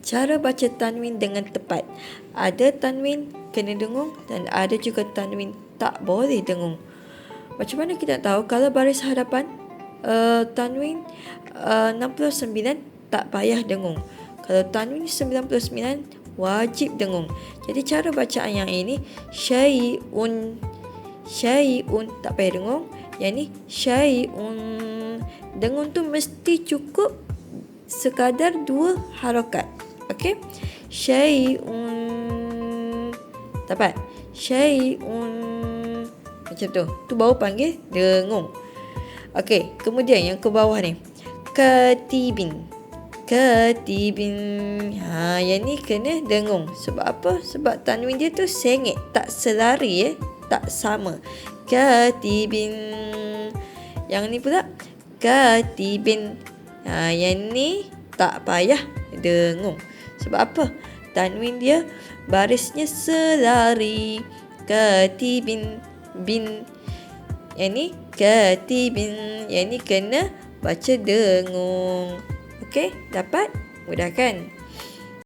cara baca tanwin dengan tepat. Ada tanwin kena dengung dan ada juga tanwin tak boleh dengung. Macam mana kita tahu kalau baris hadapan tanwin 69 tak payah dengung. Kalau tanwin 99 wajib dengung. Jadi cara bacaan yang ini syai'un tak payah dengung. Yang ni syai'un. Dengung tu mesti cukup sekadar 2 harakat. Okey? Syai'un. Dapat? Syai'un. Macam tu. Tu baru panggil dengung. Okey, kemudian yang ke bawah ni. Katibin. Yang ni kena dengung. Sebab apa? Sebab tanwin dia tu sengit, tak selari, tak sama. Katibin. Yang ni pula katibin. Yang ni tak payah dengung. Sebab apa? Tanwin dia barisnya selari. Katibin. Bin. Yang ni katibin. Yang ni kena baca dengung. Okey, dapat? Mudah kan?